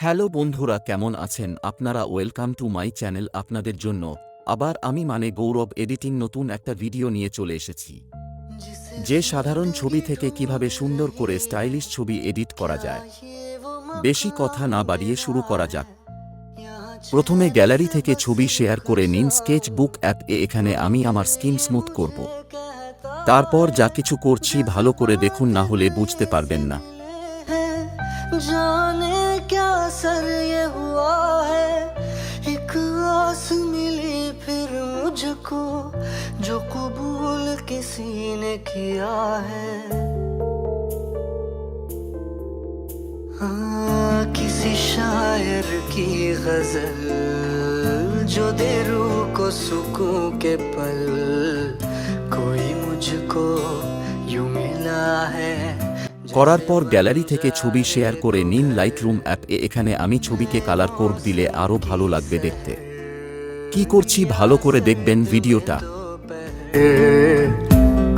Hello বন্ধুরা, কেমন আছেন আপনারা? Welcome to my channel. আপনাদের জন্য আবার আমি গৌরব এডিটিং নতুন একটা ভিডিও নিয়ে চলে এসেছি, যে সাধারণ ছবি থেকে কিভাবে সুন্দর করে স্টাইলিশ ছবি এডিট করা যায়। বেশি কথা না বাড়িয়ে শুরু করা যাক। প্রথমে গ্যালারি থেকে ছবি শেয়ার করে নিন স্কেচ বুক অ্যাপ এ। এখানে আমি আমার স্কিন স্মুথ করব। তারপর যা কিছু করছি ভালো করে দেখুন, না হলে বুঝতে পারবেন না। जाने क्या असर ये हुआ है, एक आस मिली फिर मुझको, जो कबूल किसी ने किया है। हाँ, किसी शायर की गजल जो दे रूह को सुकून के पल, कोई मुझको यूं मिला है। করার পর গ্যালারি থেকে ছবি শেয়ার করে নিন লাইটরুম অ্যাপ এ। এখানে আমি ছবিকে কালার কোড দিলে আরও ভালো লাগবে দেখতে। কি করছি ভালো করে দেখবেন ভিডিওটা।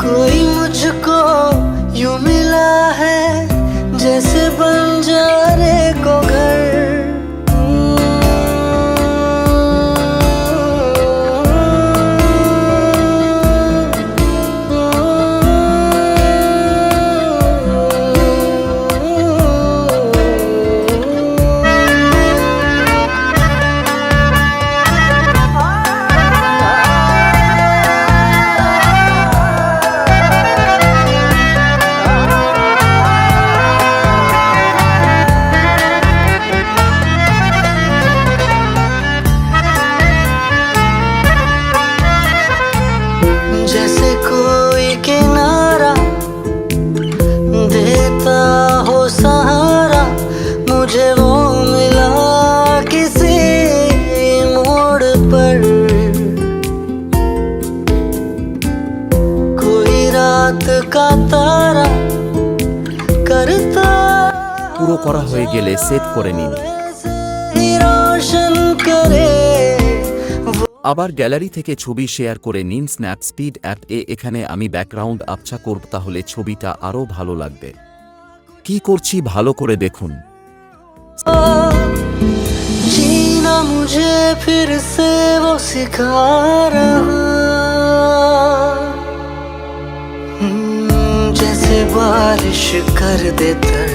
कोई मुझको यूं मिला है जैसे बंजारे को घर, जैसे कोई किनारा देता हो सहारा, मुझे वो मिला किसी मोड़ पर। कोई रात का तारा करता পুরো করা হয়ে গেলে সেভ করে নিন। ही रोशन करे। আবার গ্যালারি থেকে ছবি শেয়ার করে নিন স্ন্যাপ স্পিড অ্যাপ এ। এখানে আমি ব্যাকগ্রাউন্ড আবছা করব, তাহলে ছবিটা আরও ভালো লাগবে। কি করছি ভালো করে দেখুন। जीना मुझे फिर से वो सिखा रहा, जैसे बारिश कर दे तर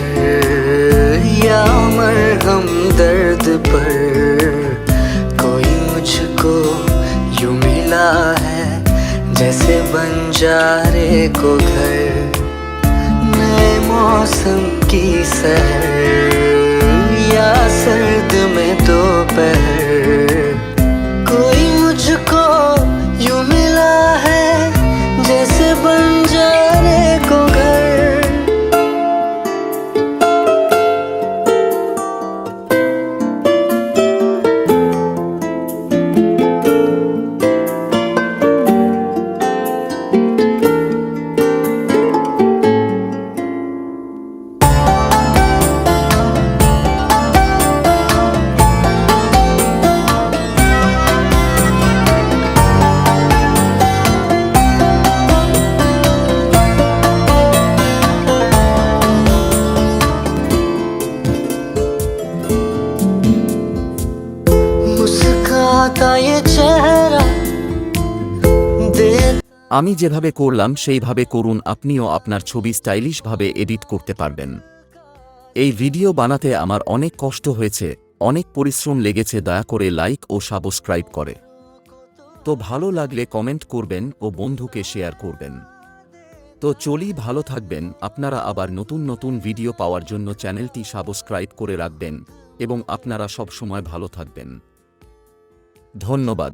या मरहम दर्द पर, कोई मुझको यूं मिला है जैसे बंजारे को घर, नए मौसम की सहर या सर्द में दोपहर, कोई मुझको यूं मिला है जैसे बंजारे को घर। मुस्काता ये चेहरा दे। আমি যেভাবে করলাম সেইভাবে করুন, আপনিও আপনার ছবি স্টাইলিশভাবে এডিট করতে পারবেন। এই ভিডিও বানাতে আমার অনেক কষ্ট হয়েছে, অনেক পরিশ্রম লেগেছে। দয়া করে লাইক ও সাবস্ক্রাইব করে তো ভালো লাগলে কমেন্ট করবেন ও বন্ধুকে শেয়ার করবেন। তো চলি, ভালো থাকবেন আপনারা। আবার নতুন নতুন ভিডিও পাওয়ার জন্য চ্যানেলটি সাবস্ক্রাইব করে রাখবেন এবং আপনারা সব সময় ভালো থাকবেন। ধন্যবাদ।